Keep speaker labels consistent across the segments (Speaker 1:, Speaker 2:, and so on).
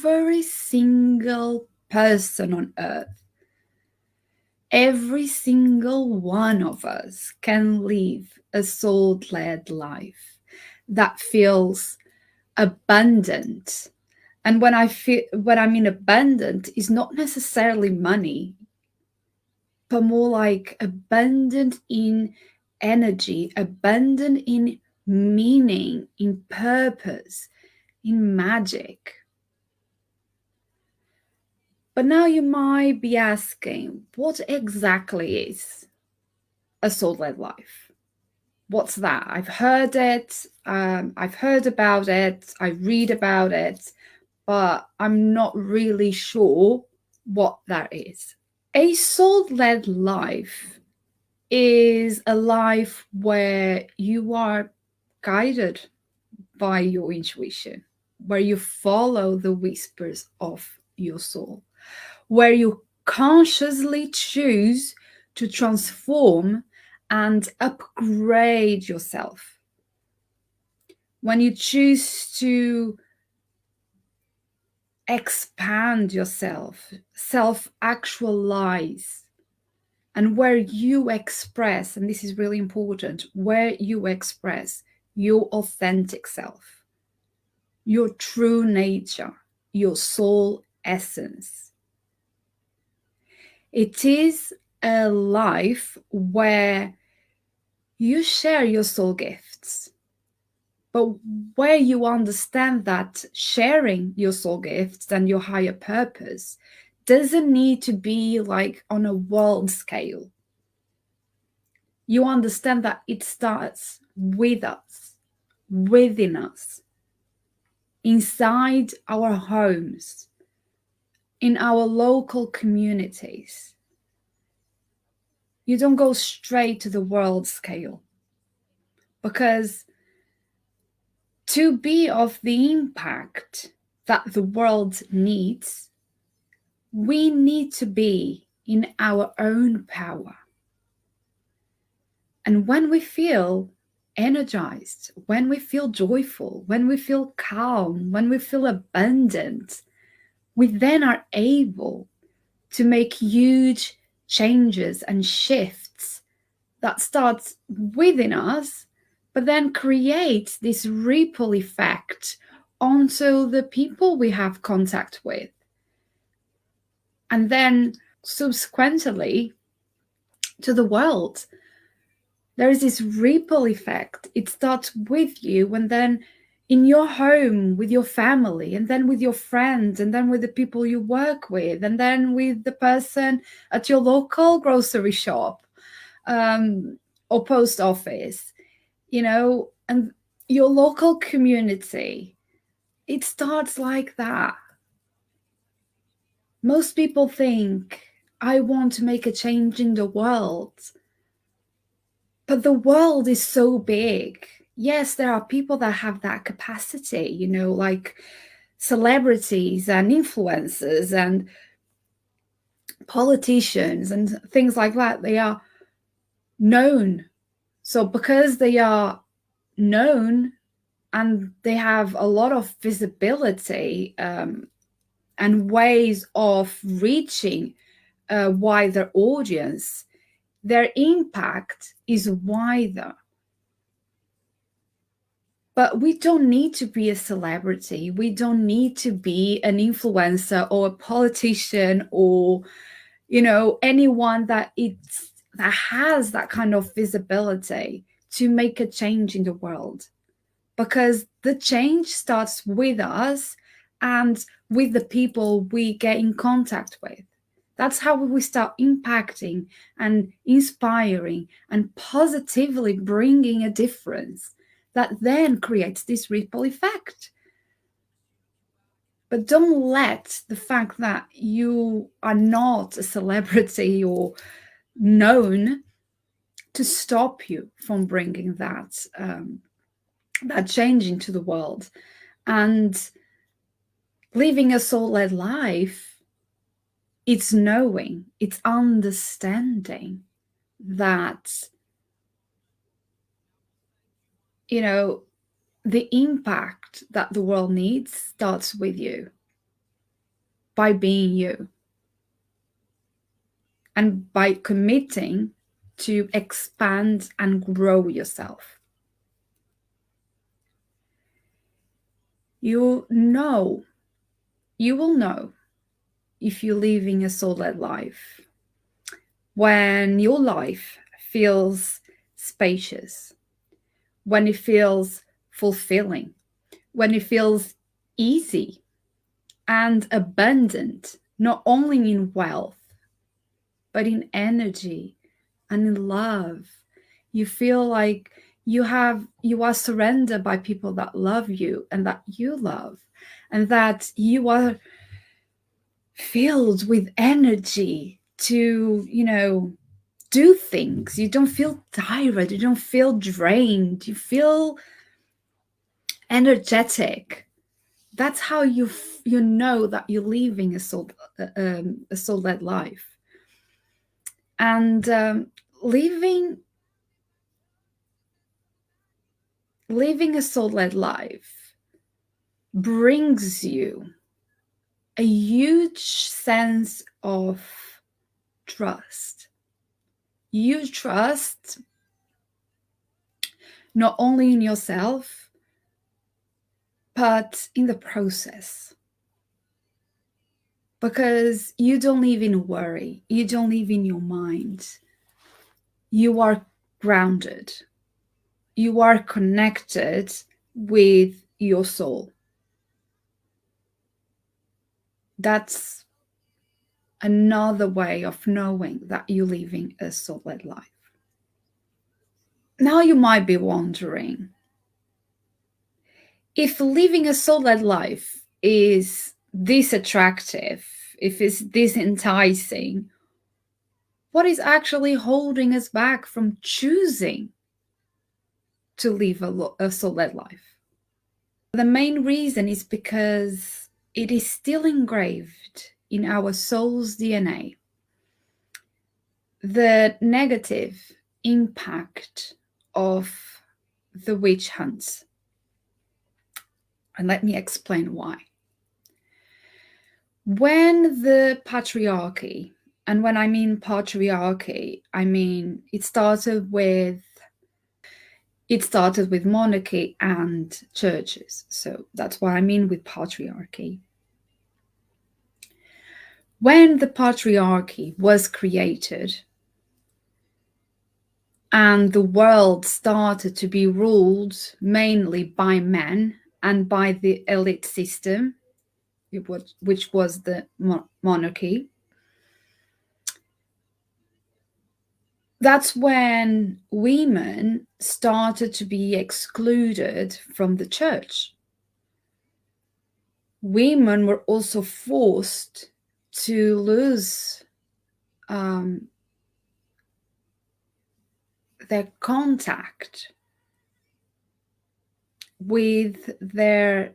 Speaker 1: every single person on earth, every single one of us can live a soul-led life that feels abundant. And when I mean abundant, is not necessarily money, but more like abundant in energy, abundant in meaning, in purpose, in magic. But now you might be asking, what exactly is a soul-led life? What's that? I've heard it, I've heard about it, I read about it, but I'm not really sure what that is. A soul-led life is a life where you are guided by your intuition, where you follow the whispers of your soul, where you consciously choose to transform and upgrade yourself. When you choose to expand yourself, self-actualize, and where you express, and this is really important, where you express your authentic self, your true nature, your soul essence. It is a life where you share your soul gifts, but where you understand that sharing your soul gifts and your higher purpose doesn't need to be like on a world scale. You understand that it starts with us, within us, inside our homes, in our local communities. You don't go straight to the world scale, because to be of the impact that the world needs, we need to be in our own power. And when we feel energized, when we feel joyful, when we feel calm, when we feel abundant, we then are able to make huge changes and shifts that starts within us, but then creates this ripple effect onto the people we have contact with. And then subsequently to the world. There is this ripple effect. It starts with you, and then in your home, with your family, and then with your friends, and then with the people you work with, and then with the person at your local grocery shop or post office, and your local community. It starts like that. Most people think, I want to make a change in the world. But the world is so big. Yes, there are people that have that capacity, like celebrities and influencers and politicians and things like that. They are known. So because they are known and they have a lot of visibility and ways of reaching a wider audience, their impact is wider. But we don't need to be a celebrity. We don't need to be an influencer or a politician or, anyone that has that kind of visibility to make a change in the world. Because the change starts with us and with the people we get in contact with. That's how we start impacting and inspiring and positively bringing a difference that then creates this ripple effect. But don't let the fact that you are not a celebrity or known to stop you from bringing that change into the world. And living a soul-led life, it's knowing, it's understanding that, the impact that the world needs starts with you. by being you and by committing to expand and grow yourself. You will know if you're living a soul-led life when your life feels spacious, when it feels fulfilling, when it feels easy and abundant, not only in wealth, but in energy and in love. You feel like you are surrendered by people that love you and that you love, and that you are filled with energy to, do things. You don't feel tired, you don't feel drained, you feel energetic. That's how you know that you're living a soul-led life. And living a soul-led life brings you a huge sense of trust. You trust not only in yourself, but in the process. Because you don't live in worry, you don't live in your mind. You are grounded. You are connected with your soul. That's another way of knowing that you're living a soul-led life. Now you might be wondering, if living a soul-led life is this attractive, if it's this enticing, what is actually holding us back from choosing to live a soul-led life? The main reason is because it is still engraved in our soul's DNA. The negative impact of the witch hunts. And let me explain why. When the patriarchy, and when I mean patriarchy, I mean it started with monarchy and churches. So that's what I mean with patriarchy. When the patriarchy was created and the world started to be ruled mainly by men and by the elite system, which was the monarchy, that's when women started to be excluded from the church. Women were also forced to lose their contact with their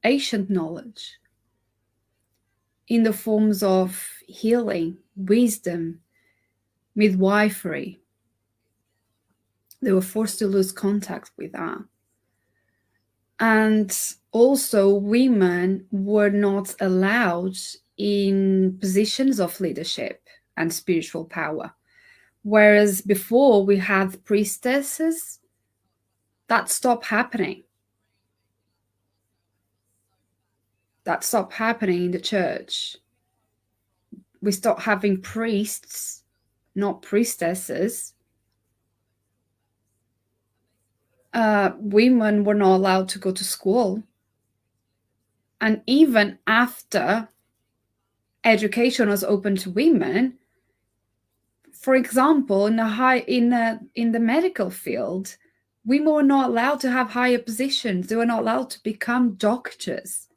Speaker 1: ancient knowledge in the forms of healing, wisdom, midwifery. They were forced to lose contact with that. And also, women were not allowed in positions of leadership and spiritual power. Whereas before we had priestesses, that stopped happening. That stopped happening in the church. We stopped having priests, not priestesses. Women were not allowed to go to school. And even after education was open to women, for example, in the medical field, women were not allowed to have higher positions. They were not allowed to become doctors.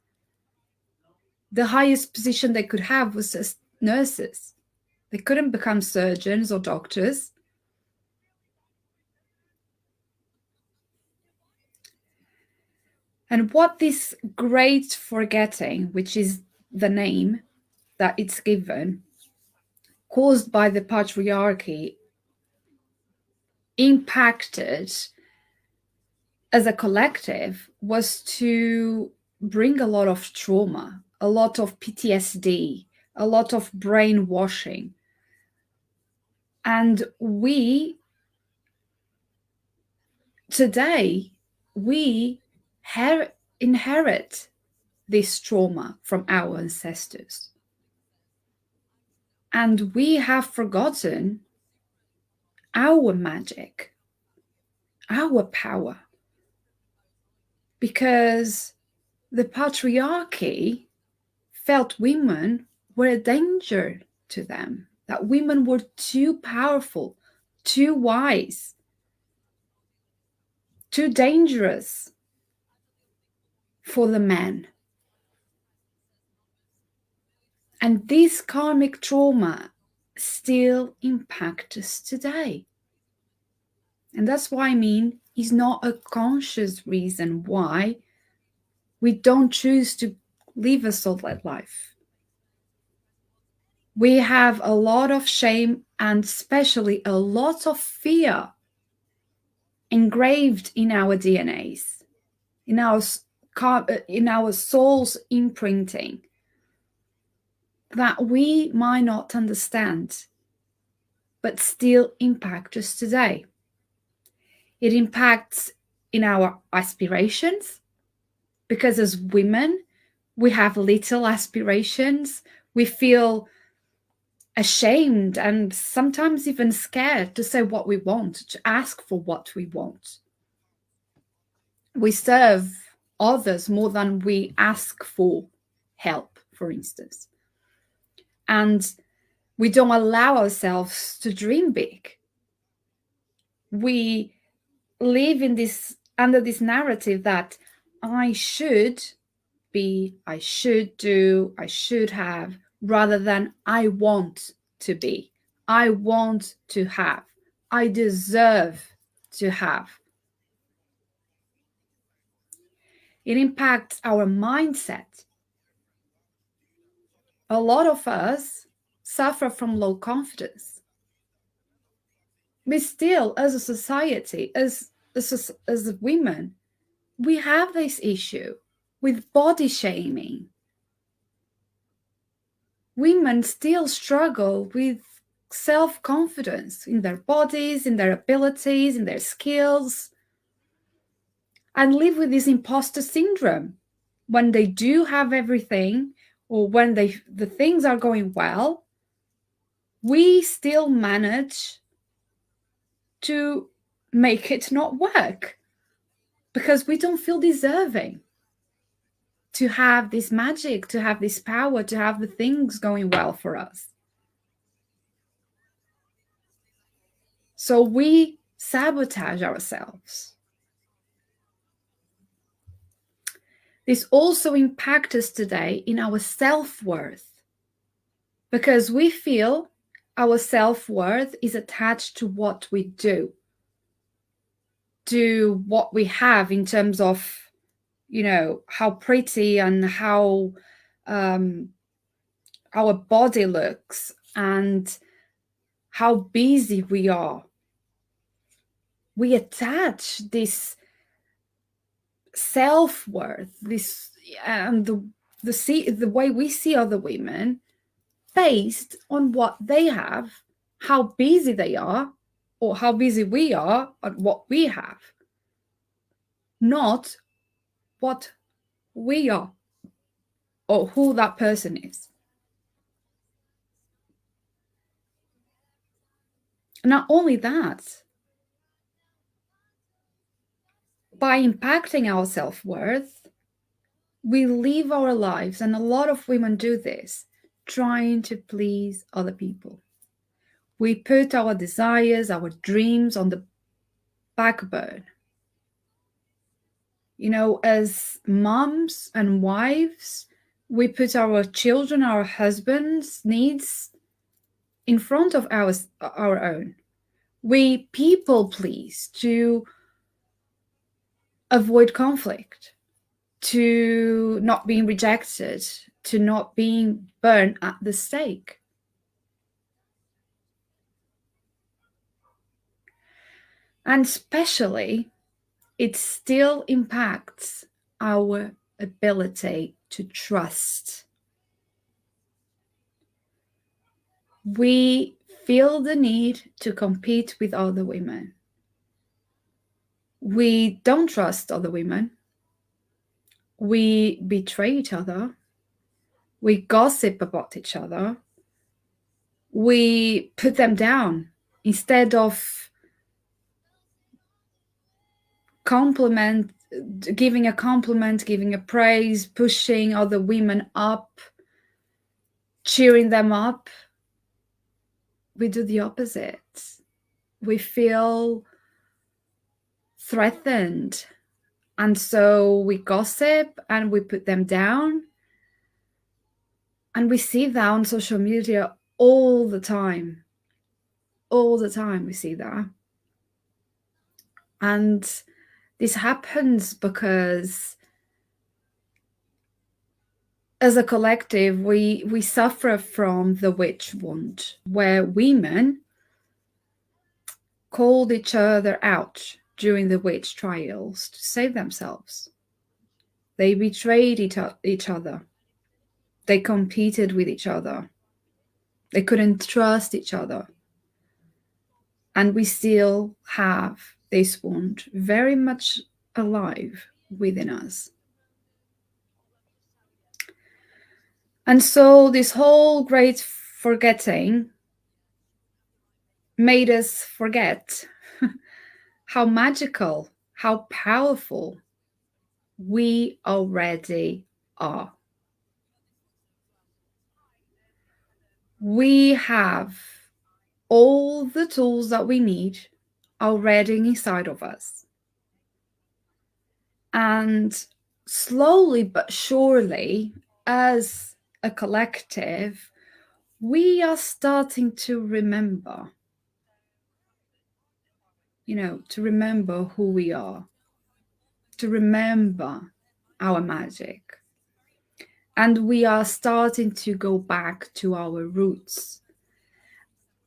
Speaker 1: The highest position they could have was just nurses. They couldn't become surgeons or doctors. And what this great forgetting, which is the name that it's given, caused by the patriarchy, impacted as a collective, was to bring a lot of trauma, a lot of PTSD, a lot of brainwashing. And today, we inherit this trauma from our ancestors. And we have forgotten our magic, our power, because the patriarchy felt women were a danger to them, that women were too powerful, too wise, too dangerous for the men. And this karmic trauma still impacts us today. And that's why I mean, it's not a conscious reason why we don't choose to live a soul-led life. We have a lot of shame and especially a lot of fear engraved in our DNAs, in our soul's imprinting, that we might not understand, but still impact us today. It impacts in our aspirations, because as women, we have little aspirations. We feel ashamed and sometimes even scared to say what we want, to ask for what we want. We serve others more than we ask for help, for instance. And we don't allow ourselves to dream big. We live in under this narrative that I should be, I should do, I should have, rather than I want to be, I want to have, I deserve to have. It impacts our mindset. A lot of us suffer from low confidence. But still, as a society, as women, we have this issue with body shaming. Women still struggle with self-confidence in their bodies, in their abilities, in their skills, and live with this imposter syndrome. When they do have everything, or when the things are going well, we still manage to make it not work because we don't feel deserving to have this magic, to have this power, to have the things going well for us. So we sabotage ourselves. This also impacts us today in our self-worth, because we feel our self-worth is attached to what we do, to what we have in terms of, how pretty and how our body looks and how busy we are. We attach this self-worth, this and the way we see other women based on what they have, how busy they are, or how busy we are at what we have, not what we are or who that person is. Not only that, by impacting our self-worth, we live our lives, and a lot of women do this, trying to please other people. We put our desires, our dreams on the back burner. As moms and wives, we put our children, our husbands' needs in front of our own. We people please to avoid conflict, to not being rejected, to not being burned at the stake. And especially, it still impacts our ability to trust We feel the need to compete with other women. We don't trust other women. We betray each other. We gossip about each other. We put them down instead of compliment, giving a compliment, giving a praise, pushing other women up, cheering them up. We do the opposite. We feel threatened, and so we gossip and we put them down. And we see that on social media all the time. All the time we see that. And this happens because as a collective, we suffer from the witch wound, where women called each other out during the witch trials to save themselves. They betrayed each other. They competed with each other. They couldn't trust each other. And we still have this wound very much alive within us. And so this whole great forgetting made us forget how magical, how powerful we already are. We have all the tools that we need already inside of us. And slowly but surely, as a collective, we are starting to remember, to remember who we are, to remember our magic. And we are starting to go back to our roots.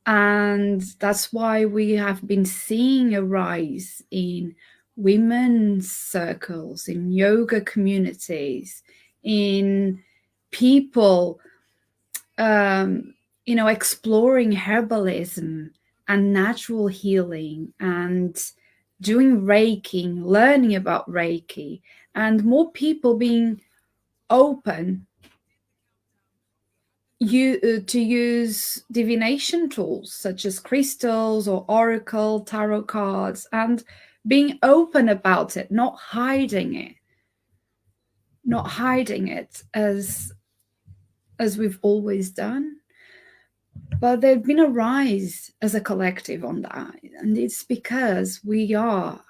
Speaker 1: And that's why we have been seeing a rise in women's circles, in yoga communities, in people, exploring herbalism and natural healing and doing Reiki, learning about Reiki, and more people being open to use divination tools such as crystals or oracle tarot cards, and being open about it, not hiding it as we've always done. But there's been a rise as a collective on that, and it's because we are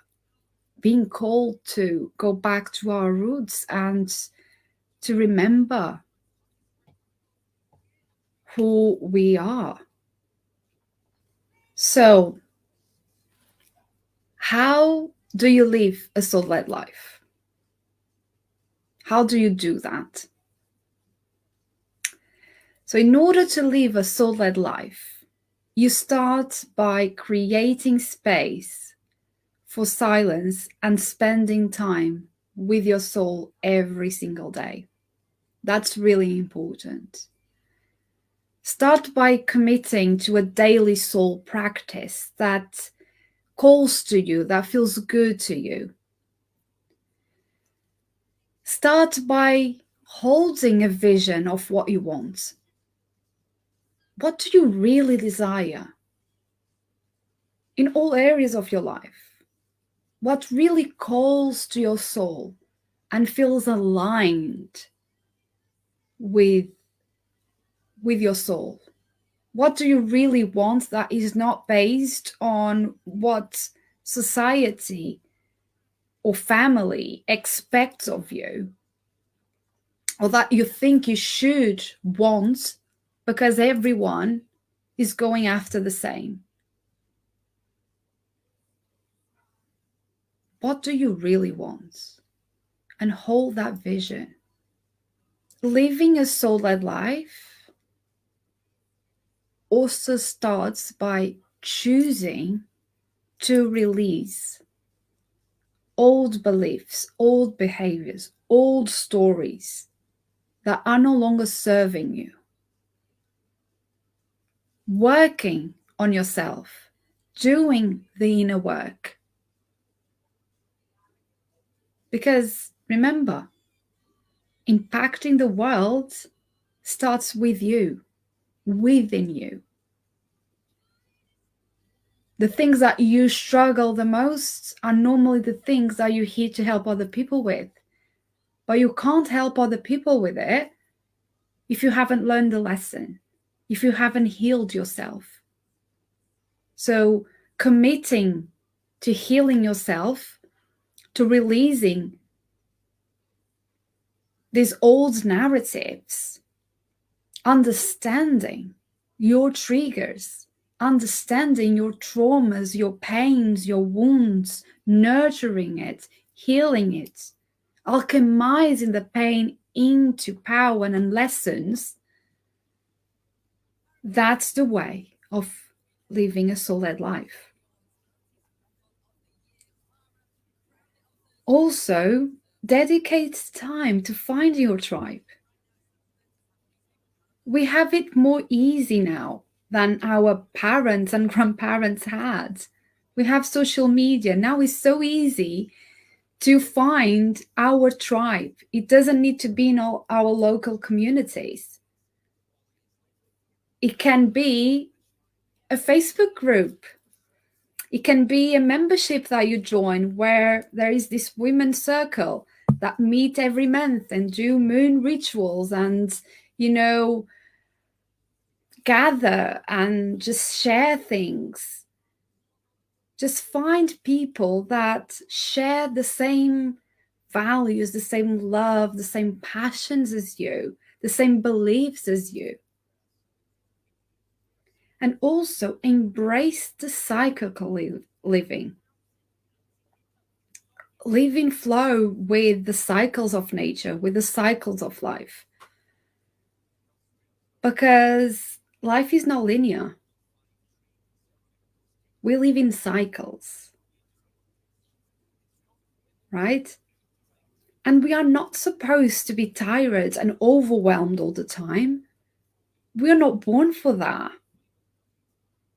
Speaker 1: being called to go back to our roots and to remember who we are. So, how do you live a soul-led life? How do you do that? So, in order to live a soul-led life, you start by creating space for silence and spending time with your soul every single day. That's really important. Start by committing to a daily soul practice that calls to you, that feels good to you. Start by holding a vision of what you want. What do you really desire in all areas of your life? What really calls to your soul and feels aligned with your soul? What do you really want that is not based on what society or family expects of you, or that you think you should want because everyone is going after the same? What do you really want? And hold that vision. Living a soul-led life also starts by choosing to release old beliefs, old behaviors, old stories that are no longer serving you. working on yourself, doing the inner work. Because remember, impacting the world starts with you, within you. The things that you struggle the most are normally the things that you're here to help other people with. But you can't help other people with it if you haven't learned the lesson, if you haven't healed yourself. So committing to healing yourself, to releasing these old narratives, understanding your triggers, understanding your traumas, your pains, your wounds, nurturing it, healing it, alchemizing the pain into power and lessons. That's the way of living a soul-led life. Also, dedicate time to finding your tribe. We have it more easy now than our parents and grandparents had. We have social media. Now it's so easy to find our tribe. It doesn't need to be in all our local communities. It can be a Facebook group. It can be a membership that you join where there is this women's circle that meet every month and do moon rituals and, gather and just share things. Just find people that share the same values, the same love, the same passions as you, the same beliefs as you. And also embrace the cyclical living. Live in flow with the cycles of nature, with the cycles of life. Because life is not linear. We live in cycles, right? And we are not supposed to be tired and overwhelmed all the time. We are not born for that.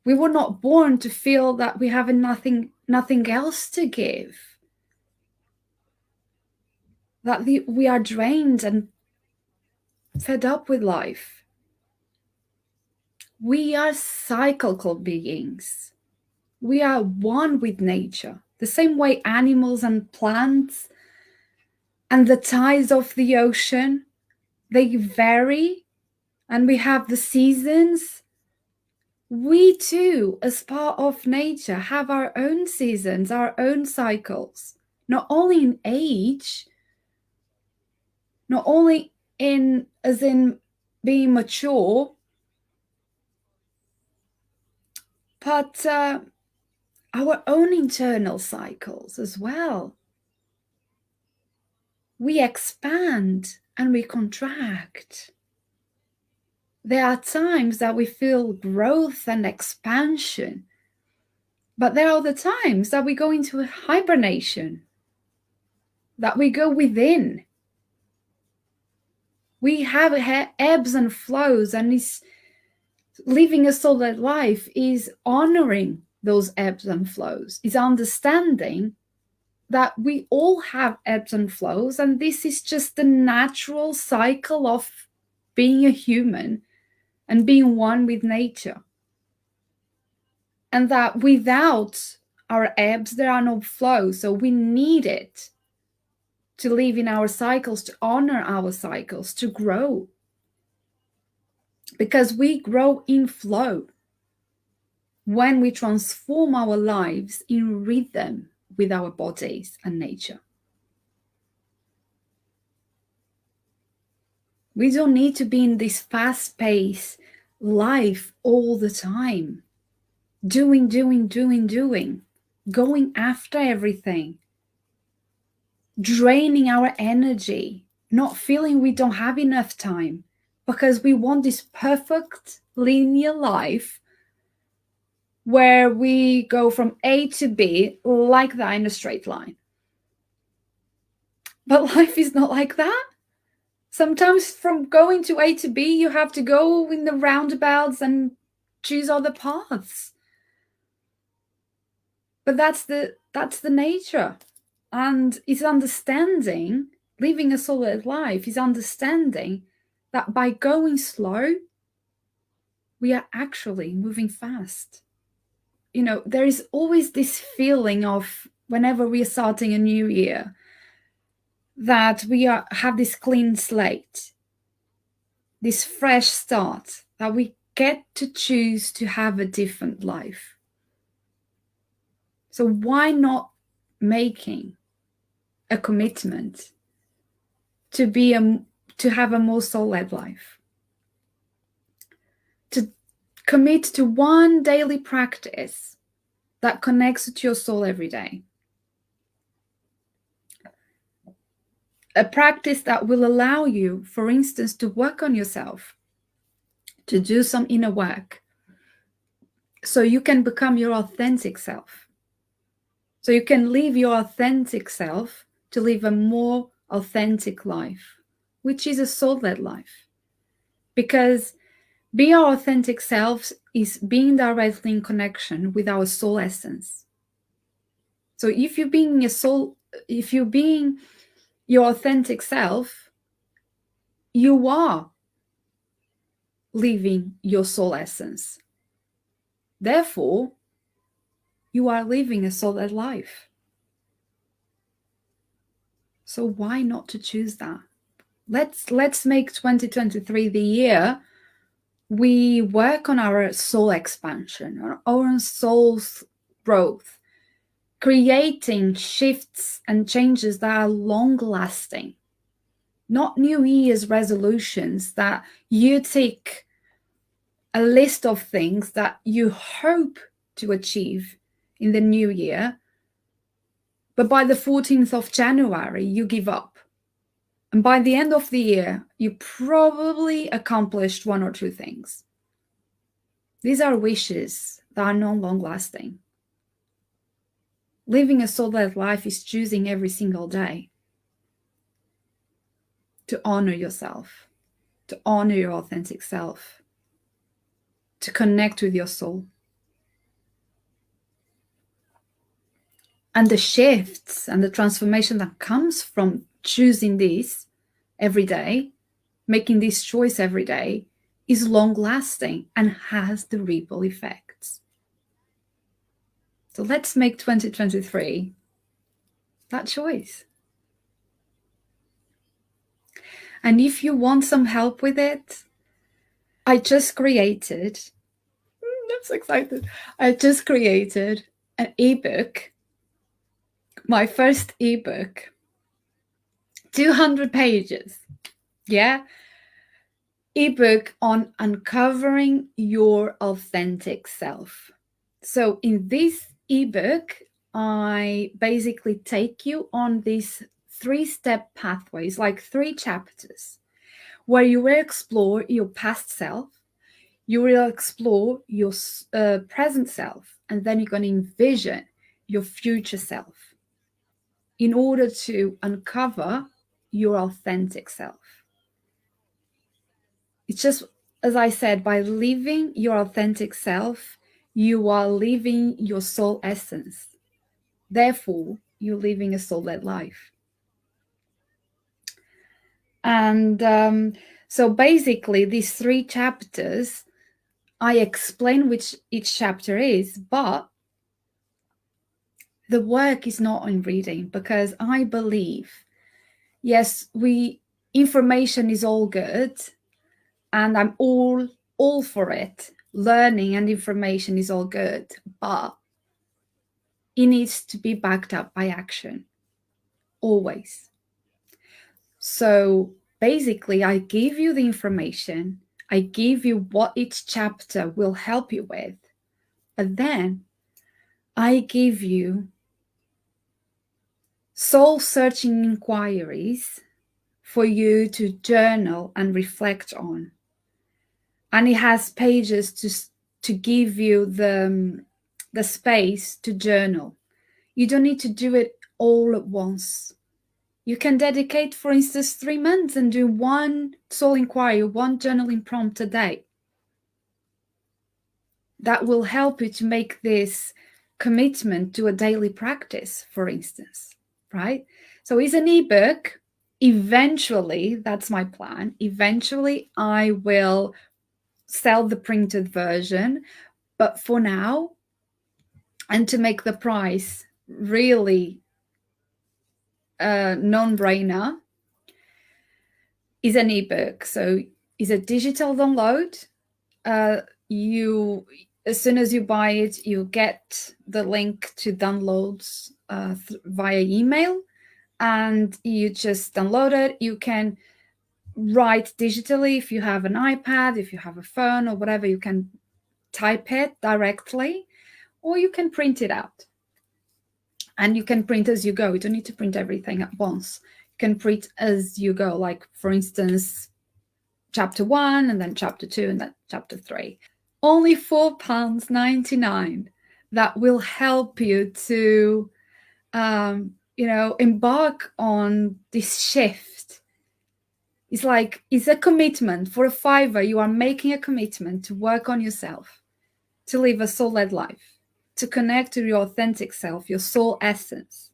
Speaker 1: We were not born to feel that we have nothing else to give. That we are drained and fed up with life. We are cyclical beings. We are one with nature. The same way animals and plants and the tides of the ocean, they vary, and we have the seasons. We too, as part of nature, have our own seasons, our own cycles, not only in age, not only as in being mature, but our own internal cycles as well. We expand and we contract. There are times that we feel growth and expansion, but there are other times that we go into a hibernation, that we go within. We have ebbs and flows, and living a soul-led life is honoring those ebbs and flows, is understanding that we all have ebbs and flows, and this is just the natural cycle of being a human and being one with nature. And that without our ebbs, there are no flows. So we need it to live in our cycles, to honor our cycles, to grow. Because we grow in flow when we transform our lives in rhythm with our bodies and nature. We don't need to be in this fast-paced life all the time, doing, going after everything, draining our energy, not feeling we don't have enough time because we want this perfect linear life where we go from A to B like that in a straight line. But life is not like that. Sometimes from going to A to B, you have to go in the roundabouts and choose other paths. But that's the nature. And it's understanding, living a soul-led life is understanding that by going slow, we are actually moving fast. There is always this feeling of whenever we are starting a new year that we have this clean slate, this fresh start, that we get to choose to have a different life. So why not making a commitment to have a more soul-led life? To commit to one daily practice that connects to your soul every day. A practice that will allow you, for instance, to work on yourself, to do some inner work, so you can become your authentic self. So you can live your authentic self to live a more authentic life, which is a soul-led life. Because being our authentic selves is being directly in connection with our soul essence. So if you're being your authentic self, you are living your soul essence. Therefore, you are living a soul-led life. So why not to choose that? Let's make 2023 the year we work on our soul expansion, on our soul's growth, creating shifts and changes that are long-lasting. Not New Year's resolutions that you tick a list of things that you hope to achieve in the new year, but by the 14th of January, you give up. And by the end of the year, you probably accomplished one or two things. These are wishes that are not long-lasting. Living a soul-led life is choosing every single day to honor yourself, to honor your authentic self, to connect with your soul. And the shifts and the transformation that comes from choosing this every day, making this choice every day, is long-lasting and has the ripple effects. So let's make 2023 that choice. And if you want some help with it, I just created, I'm so excited, I just created an ebook, my first ebook, 200 pages, yeah? Ebook on uncovering your authentic self. So in this ebook, I basically take you on these 3-step pathways, like 3 chapters, where you will explore your past self, you will explore your present self, and then you're going to envision your future self in order to uncover your authentic self. It's just, as I said, by living your authentic self, you are living your soul essence. Therefore, you're living a soul-led life. And so basically, these 3 chapters, I explain which each chapter is, but the work is not in reading, because I believe, yes, information is all good, and I'm all for it. Learning and information is all good, but it needs to be backed up by action, always. So basically, I give you the information, I give you what each chapter will help you with, but then I give you soul-searching inquiries for you to journal and reflect on. And it has pages to give you the space to journal. You don't need to do it all at once. You can dedicate, for instance, 3 months and do 1 soul inquiry, 1 journaling prompt a day. that will help you to make this commitment to a daily practice, for instance, right? So it's an ebook. Eventually, that's my plan. Eventually, I will sell the printed version. But for now, and to make the price really a non-brainer, is an ebook. So it's a digital download. You, as soon as you buy it, you get the link to downloads via email, and you just download it. You can write digitally if you have an iPad, if you have a phone or whatever. You can type it directly, or you can print it out. And you can print as you go. You don't need to print everything at once. You can print as you go. Like, for instance, chapter 1 and then chapter 2 and then chapter 3. Only £4.99. That will help you to embark on this shift. It's like, it's a commitment. For a fiver, you are making a commitment to work on yourself, to live a soul-led life, to connect to your authentic self, your soul essence,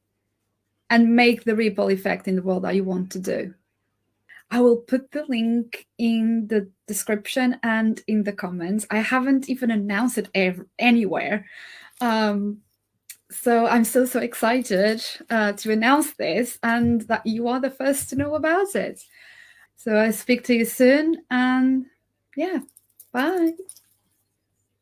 Speaker 1: and make the ripple effect in the world that you want to do. I will put the link in the description and in the comments. I haven't even announced it anywhere. So I'm so excited to announce this, and that you are the first to know about it. So I'll speak to you soon, and yeah, bye.